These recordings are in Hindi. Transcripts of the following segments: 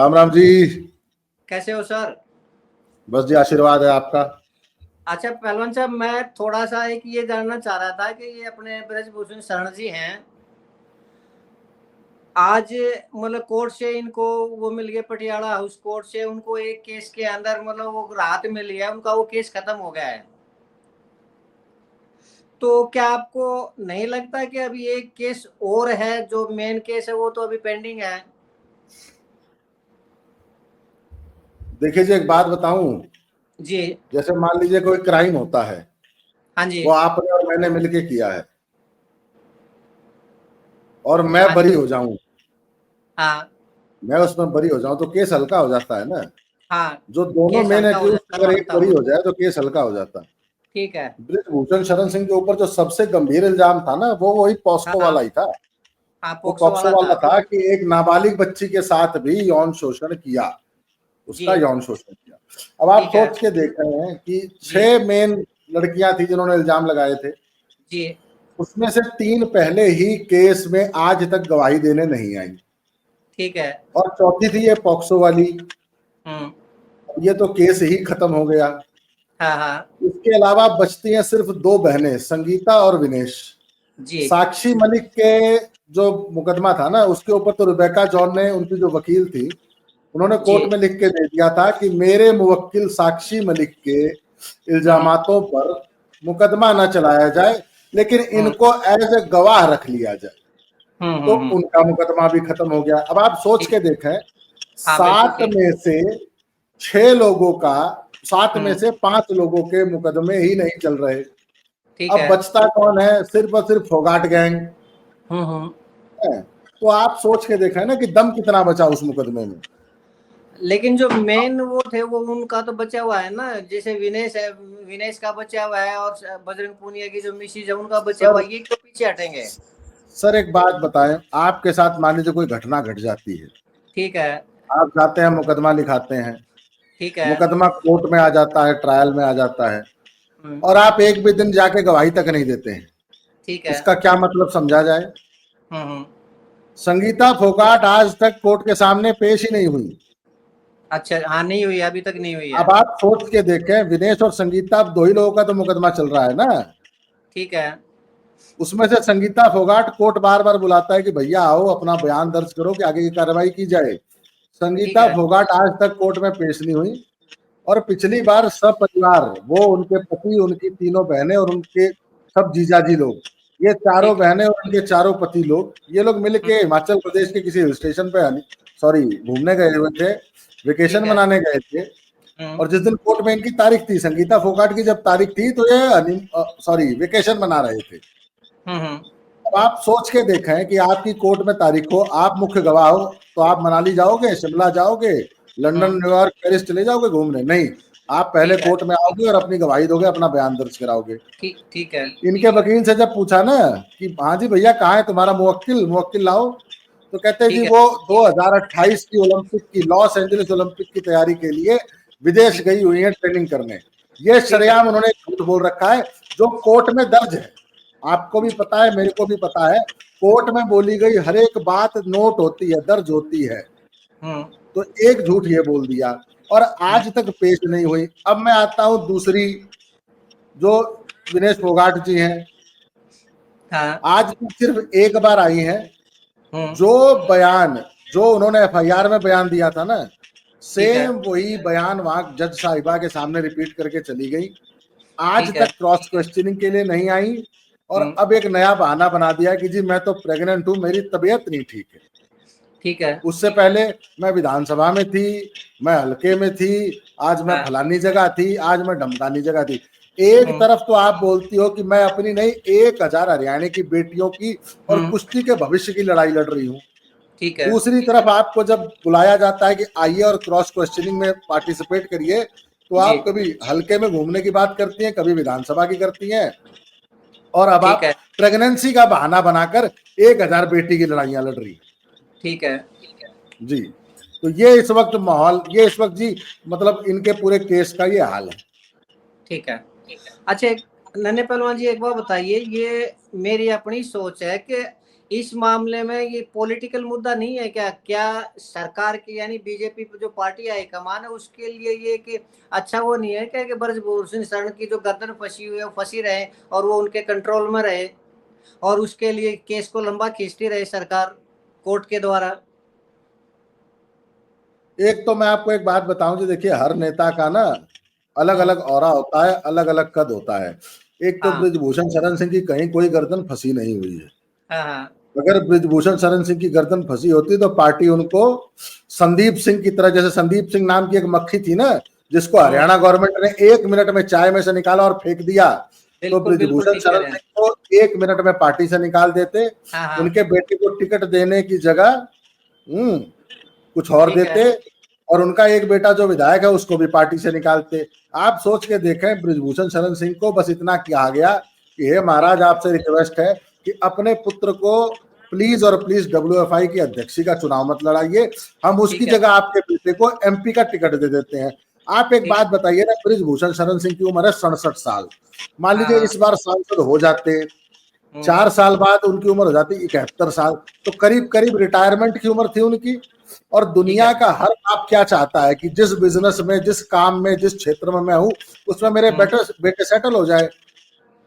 राम राम जी। कैसे हो सर? बस जी, आशीर्वाद है आपका। अच्छा पहलवान साहब, मैं थोड़ा सा एक ये जानना चाह रहा था कि ये अपने ब्रजभूषण शरण जी हैं, आज मतलब कोर्ट से इनको वो मिल गए, पटियाला हाउस कोर्ट से उनको एक केस के अंदर मतलब वो राहत मिल गया, उनका वो केस खत्म हो गया है। तो क्या आपको नहीं लगता कि अभी एक केस और है, जो मेन केस है वो तो अभी पेंडिंग है? देखिए जी, एक बात बताऊं। जी। जैसे मान लीजिए कोई क्राइम होता है, हाँ जी। वो आपने और मैंने मिलके किया है और मैं हाँ बरी जी। हो जाऊं, हाँ। मैं उसमें बरी हो जाऊं तो केस हल्का हो जाता है ना। हाँ। जो दोनों केस मेन हल्का हो एक्यूज जाता है, अगर एक मानता बरी हूँ। हो जाए तो केस हल्का हो जाता है। ठीक है। ब्रिजभूषण शरण सिंह के ऊपर जो सबसे गंभीर इल्जाम था ना, वो वही पॉस्को हाँ। वाला ही था। हाँ, वो पोक्सो पॉक्सो वाला वाला था। था कि एक नाबालिग बच्ची के साथ भी यौन शोषण किया, जी। उसका यौन शोषण किया। अब आप ठीक है। सोच के देख रहे हैं कि जी। 6 मेन लड़कियां थी जिन्होंने इल्जाम लगाए थे। जी। उसमें से 3 पहले ही केस में आज तक गवाही देने नहीं आई, ठीक है। और चौथी थी ये पॉक्सो वाली। हम्म। ये तो केस ही खत्म हो गया। हाँ हाँ। इसके अलावा बचती हैं सिर्फ 2 बहनें, संगीता और विनेश। जी। साक्षी मलिक के जो मुकदमा था ना, उसके ऊपर तो रिबेका जॉन ने, उनकी जो वकील थी, उन्होंने जी। कोर्ट में लिख के दे दिया था कि मेरे मुवक्किल साक्षी मलिक के हम्म। इल्जामातों पर मुकदमा न चलाया जाए, लेकिन हम्म। इनको एज ए गवाह रख लिया जाए। तो हम्म। उनका मुकदमा भी खत्म हो गया। अब आप सोच ठीक। के देखें, हाँ, बिल्कुल सात ठीक। में से 6 लोगों का, 7 में से 5 लोगों के मुकदमे ही नहीं चल रहे। ठीक अब है। बचता कौन है? सिर्फ और सिर्फ फोगाट गैंग हम्म। है। तो आप सोच के देखा ना कि दम कितना बचा उस मुकदमे में। लेकिन जो मेन वो थे वो उनका तो बचा हुआ है ना, जैसे विनेश है, विनेश का बचा हुआ है, और बजरंग पूनिया की जो मिसिज है उनका बचा हुआ सर है, ये क्यों पीछे हटेंगे? सर एक बात बताएं, आपके साथ मान लीजिए कोई घटना घट जाती है, ठीक है। आप जाते हैं मुकदमा लिखाते हैं, ठीक है। मुकदमा कोर्ट में आ जाता है, ट्रायल में आ जाता है, हम्म। और आप एक भी दिन जाके गवाही तक नहीं देते हैं। ठीक है। इसका क्या मतलब समझा जाए? हम्म। संगीता फोगाट आज तक कोर्ट के सामने पेश ही नहीं हुई। अच्छा, हाँ, नहीं हुई, अभी तक नहीं हुई है। अब आप सोच के देखें, विनेश और संगीता, अब 2 ही लोगों का तो मुकदमा चल रहा है ना। ठीक है। उसमें से संगीता फोगाट कोर्ट बार बार बुलाता है कि भैया आओ, अपना बयान दर्ज करो कि आगे की कार्रवाई की जाए। ठीक संगीता है। फोगाट आज तक कोर्ट में पेश नहीं हुई। और पिछली बार सब परिवार, वो उनके पति, उनकी 3 बहनें और उनके सब जीजाजी लोग, ये चारों ठीक है। बहनें और उनके चारों पति लोग, ये लोग मिलके हम्म। हिमाचल प्रदेश के किसी हिल स्टेशन पे, सॉरी, घूमने गए हुए थे, वेकेशन ठीक है। मनाने गए थे। हम्म। और जिस दिन कोर्ट में इनकी तारीख थी, संगीता फोगाट की जब तारीख थी, तो ये सॉरी वेकेशन मना रहे थे। हम्म। अब आप सोच के देखें कि आपकी कोर्ट में तारीख हो, आप मुख्य गवाह हो, तो आप मनाली जाओगे, शिमला जाओगे, लंदन, हम्म। न्यूयॉर्क, पेरिस चले जाओगे घूमने? नहीं, आप पहले ठीक है। कोर्ट में आओगे और अपनी गवाही दोगे, अपना बयान दर्ज कराओगे। ठीक ठीक है। इनके वकील से जब पूछा ना कि हाँ जी भैया, कहाँ है तुम्हारा मुवक्किल, मुवक्किल लाओ, तो कहते हैं जी ठीक है। वो 2028 की ओलंपिक की, लॉस एंजलिस ओलंपिक की तैयारी के लिए विदेश ठीक। गई हुई है ट्रेनिंग करने। ये ठीक है। शरेआम उन्होंने झूठ बोल रखा है, जो कोर्ट में दर्ज है। आपको भी पता है, मेरे को भी पता है, कोर्ट में बोली गई हर एक बात नोट होती है, दर्ज होती है। हम्म। तो एक झूठ ये बोल दिया और आज तक पेश नहीं हुई। अब मैं आता हूं दूसरी, जो विनेश फोगाट जी हैं, हाँ। आज तक सिर्फ एक बार आई हैं। हम्म। जो बयान, जो उन्होंने एफआईआर में बयान दिया था ना, ठीक है। सेम वही बयान वहां जज साहिबा के सामने रिपीट करके चली गई। आज ठीक है। तक क्रॉस क्वेश्चनिंग के लिए नहीं आई। और हम्म। अब एक नया बहाना बना दिया कि जी मैं तो प्रेग्नेंट हूं, मेरी तबीयत नहीं ठीक है। ठीक है। उससे पहले मैं विधानसभा में थी, मैं हल्के में थी, आज मैं हाँ। फलानी जगह थी, आज मैं ढमकानी जगह थी। एक हम्म। तरफ तो आप बोलती हो कि मैं अपनी नहीं, 1,000 हरियाणा की बेटियों की और हम्म। कुश्ती के भविष्य की लड़ाई लड़ रही हूँ। ठीक है। दूसरी तरफ आपको जब बुलाया जाता है कि आइए और क्रॉस क्वेश्चनिंग में पार्टिसिपेट करिए, तो जी। आप कभी हल्के में घूमने की बात करती हैं, कभी विधानसभा की करती हैं, और अब ठीक आप है। प्रेगनेंसी का बहाना बनाकर 1,000 बेटी की लड़ाइयां लड़ रही हैं। ठीक है। जी, तो ये इस वक्त माहौल, ये इस वक्त जी, मतलब इनके पूरे केस का ये हाल है। ठीक है। अच्छा, नन्हे पहलवान जी, एक बार बताइए, ये मेरी अपनी सोच है कि इस मामले में ये पॉलिटिकल मुद्दा नहीं है क्या? क्या सरकार की यानी बीजेपी जो पार्टी हाईकमान है उसके लिए ये कि अच्छा वो नहीं है क्या कि ब्रजभूषण शरण की जो गर्दन फंसी हुई है वो फंसी रहे और वो उनके कंट्रोल में रहे और उसके लिए केस को लंबा खींचती रहे सरकार कोर्ट के द्वारा? एक तो मैं आपको एक बात बताऊं जी, देखिए हर नेता का ना अलग अलग ऑरा होता है, अलग अलग कद होता है। एक तो हाँ ब्रिजभूषण शरण सिंह की कहीं कोई गर्दन फंसी नहीं हुई है। हाँ हाँ। अगर ब्रिजभूषण शरण सिंह की गर्दन फंसी होती तो पार्टी उनको संदीप सिंह की तरह, जैसे संदीप सिंह नाम की एक मक्खी थी ना जिसको हरियाणा गवर्नमेंट ने 1 मिनट में चाय में से निकाला और फेंक दिया, तो बिल्कुल बिल्कुल ब्रिजभूषण ठीक कह शरण रहे हैं। सिंह को 1 मिनट में पार्टी से निकाल देते। हाँ हाँ। उनके बेटे को टिकट देने की जगह कुछ और ठीक है। देते, और उनका एक बेटा जो विधायक है उसको भी पार्टी से निकालते। आप सोच के देखें, ब्रिजभूषण शरण सिंह को बस इतना कहा गया कि हे ठीक महाराज है। आपसे रिक्वेस्ट है कि अपने पुत्र को प्लीज और प्लीज डब्ल्यूएफआई की अध्यक्षी का चुनाव मत लड़ाइए, हम उसकी ठीक है। जगह आपके बेटे को एमपी का टिकट दे देते हैं। आप एक ठीक है। बात बताइए ना, ब्रिजभूषण शरण सिंह की उम्र है 67 साल, मान हाँ लीजिए हाँ। इस बार सांसद हो जाते, हम्म। 4 साल बाद उनकी उम्र हो जाती 71 साल, तो करीब करीब रिटायरमेंट की उम्र थी उनकी। और ठीक है। दुनिया का हर बाप क्या चाहता है कि जिस बिजनेस में, जिस काम में, जिस क्षेत्र में मैं हूं उसमें मेरे हम्म। बेटे बेटे सेटल हो जाए।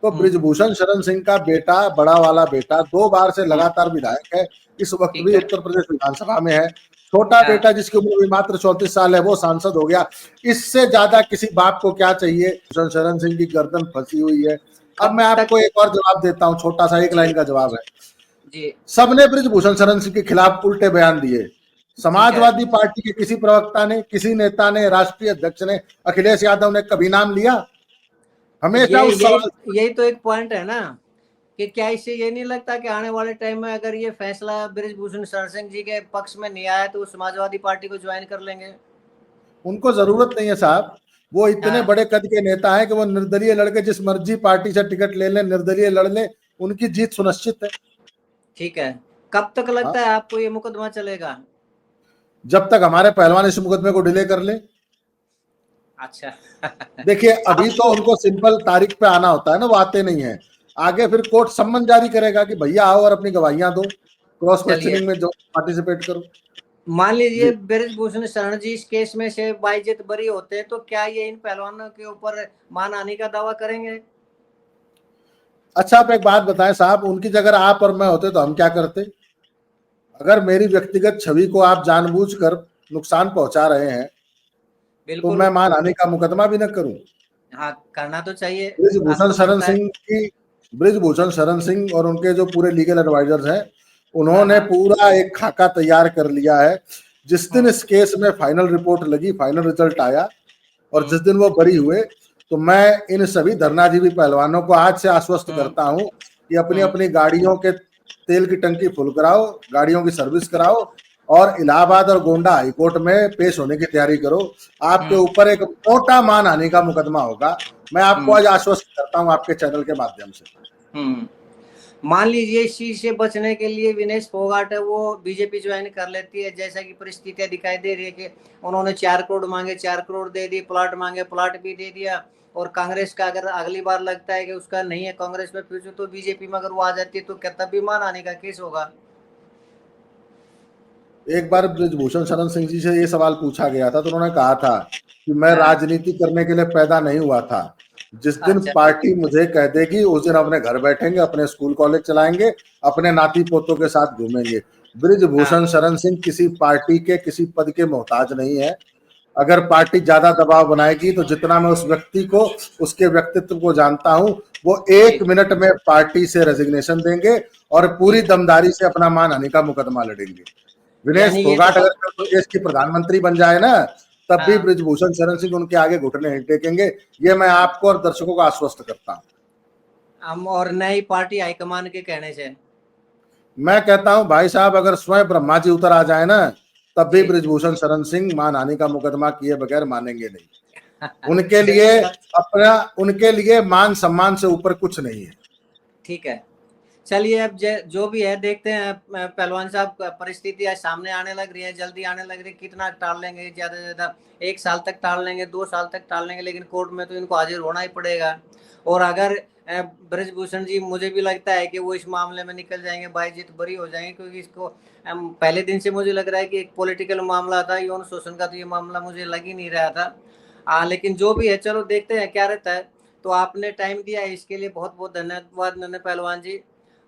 तो हम्म। ब्रिजभूषण शरण सिंह का बेटा, बड़ा वाला बेटा, 2 बार से हम्म। लगातार विधायक है, इस वक्त ठीक भी है। उत्तर प्रदेश विधानसभा में है। छोटा हाँ। बेटा जिसकी उम्र भी मात्र 34 साल है वो सांसद हो गया। इससे ज्यादा किसी बाप को क्या चाहिए? भूषण शरण सिंह की गर्दन फंसी हुई है। अब कब मैं तक? आपको एक और जवाब देता हूं, छोटा सा एक जी लाइन का जवाब है। जी। सबने ब्रिजभूषण शरण सिंह के खिलाफ उल्टे बयान दिए। ठीक है। समाजवादी पार्टी के किसी प्रवक्ता ने, किसी नेता ने, राष्ट्रीय अध्यक्ष ने, अखिलेश यादव ने कभी नाम लिया? हमेशा ये उस यही सवाल। यही तो एक पॉइंट है ना कि क्या इससे ये नहीं लगता कि आने वाले टाइम में अगर ये फैसला बृजभूषण शरण सिंह जी के पक्ष में नहीं आया तो वो समाजवादी पार्टी को ज्वाइन कर लेंगे? उनको जरूरत नहीं है साहब, वो इतने हाँ। बड़े कद के नेता हैं कि वो निर्दलीय लड़के जिस मर्जी पार्टी से टिकट ले लें, निर्दलीय लड़ लें, उनकी जीत सुनिश्चित है। ठीक है। कब तक हाँ, लगता है आपको ये मुकदमा चलेगा? जब तक हमारे पहलवान इस मुकदमे को डिले कर ले। अच्छा। देखिए अभी तो आपको उनको सिंपल तारीख पे आना होता है ना, वो आते नहीं है। आगे फिर कोर्ट सम्मन जारी करेगा कि भैया आओ और अपनी गवाहियां दो, क्रॉस चलिए, क्वेश्चनिंग में जो पार्टिसिपेट करो। मान लीजिए जी। बृजभूषण शरण जी इस केस में से बाइज्जत बरी होते हैं तो क्या ये इन पहलवानों के ऊपर मानहानि का दावा करेंगे? अच्छा आप एक बात बताएं साहब, उनकी जगह आप और मैं होते तो हम क्या करते? अगर मेरी व्यक्तिगत छवि को आप जानबूझकर नुकसान पहुंचा रहे हैं तो बिल्कुल। मैं मानहानि का मुकदमा भी न करूं? हाँ, करना तो चाहिए। ब्रिजभूषण आपको शरण बनता है। सिंह की, ब्रिजभूषण शरण सिंह और उनके जो पूरे लीगल एडवाइजर्स हैं, हाँ उन्होंने हाँ। पूरा एक खाका तैयार कर लिया है। जिस दिन हम्म। इस केस में फाइनल रिपोर्ट लगी, फाइनल रिजल्ट आया और हम्म। जिस दिन वो बरी हुए, तो मैं इन सभी धरनाजीवी पहलवानों को आज से आश्वस्त हम्म। करता हूं कि अपनी हम्म। अपनी गाड़ियों के तेल की टंकी फुल कराओ, गाड़ियों की सर्विस कराओ और इलाहाबाद और गोंडा हाईकोर्ट में पेश होने की तैयारी करो। आपके हम्म। ऊपर एक मोटा मानहानि का मुकदमा होगा। मैं आपको हम्म। आज आश्वस्त करता हूं आपके चैनल के माध्यम से। हम्म। मान लीजिए इस चीज से बचने के लिए विनेश फोगाट है वो बीजेपी ज्वाइन कर लेती है, जैसा कि परिस्थितियां दिखाई दे रही है कि उन्होंने 4 करोड़ मांगे, 4 करोड़ दे दिए, प्लाट मांगे, प्लाट भी दे दिया। और कांग्रेस का अगर अगली बार लगता है कि उसका नहीं है कांग्रेस में फ्यूचर तो बीजेपी में अगर वो आ जाती है तो क्या तब भी मानहानि का केस होगा? एक बार ब्रिजभूषण शरण सिंह जी से ये सवाल पूछा गया था तो उन्होंने कहा था कि मैं हाँ। राजनीति करने के लिए पैदा नहीं हुआ था। जिस दिन अच्छा। पार्टी मुझे कह देगी उस दिन अपने घर बैठेंगे, अपने स्कूल कॉलेज चलाएंगे, अपने नाती पोतों के साथ घूमेंगे। हाँ। ब्रिजभूषण शरण सिंह किसी पार्टी के किसी पद के मोहताज नहीं है। अगर पार्टी ज्यादा दबाव बनाएगी तो जितना मैं उस व्यक्ति को, उसके व्यक्तित्व को जानता हूं, वो जी 1 मिनट में पार्टी से रेजिग्नेशन देंगे और पूरी जी। दमदारी से अपना मानहानि का मुकदमा लड़ेंगे। विनेश यानी ये तो फोगाट अगर कल को देश की प्रधानमंत्री बन जाए ना, तब भी हाँ। ब्रिजभूषण शरण सिंह उनके आगे घुटने नहीं टेकेंगे। ये मैं आपको और दर्शकों को आश्वस्त करता हूं। हम और नई पार्टी हाईकमान के कहने से। मैं कहता हूं भाई साहब, अगर स्वयं ब्रह्मा जी उतर आ जाए ना, तब भी जी। ब्रिजभूषण शरण सिंह मानहानि का मुकदमा किए बगैर मानेंगे नहीं। उनके लिए चलिए। अपना, उनके लिए मान सम्मान से ऊपर कुछ नहीं है। ठीक है। चलिए अब जो भी है देखते हैं। पहलवान साहब परिस्थितियां सामने आने लग रही है, जल्दी आने लग रही है। कितना टाल लेंगे? ज्यादा से ज्यादा 1 साल तक टाल लेंगे, 2 साल तक टाल लेंगे, लेकिन कोर्ट में तो इनको हाजिर होना ही पड़ेगा। और अगर ब्रजभूषण जी, मुझे भी लगता है कि वो इस मामले में निकल जाएंगे, बायजीत बरी हो जाएंगे, क्योंकि इसको पहले दिन से मुझे लग रहा है कि एक पॉलिटिकल मामला था, यौन शोषण का तो ये मामला मुझे लग ही नहीं रहा था। लेकिन जो भी है, चलो देखते हैं क्या रहता है। तो आपने टाइम दिया है इसके लिए बहुत बहुत धन्यवाद नन्हे पहलवान जी।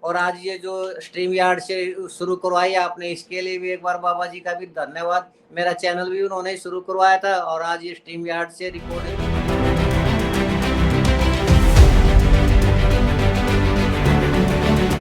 और आज ये जो स्ट्रीम यार्ड से शुरू करवाई आपने, इसके लिए भी एक बार बाबा जी का भी धन्यवाद। मेरा चैनल भी उन्होंने शुरू करवाया था और आज ये स्ट्रीम यार्ड से रिकॉर्डिंग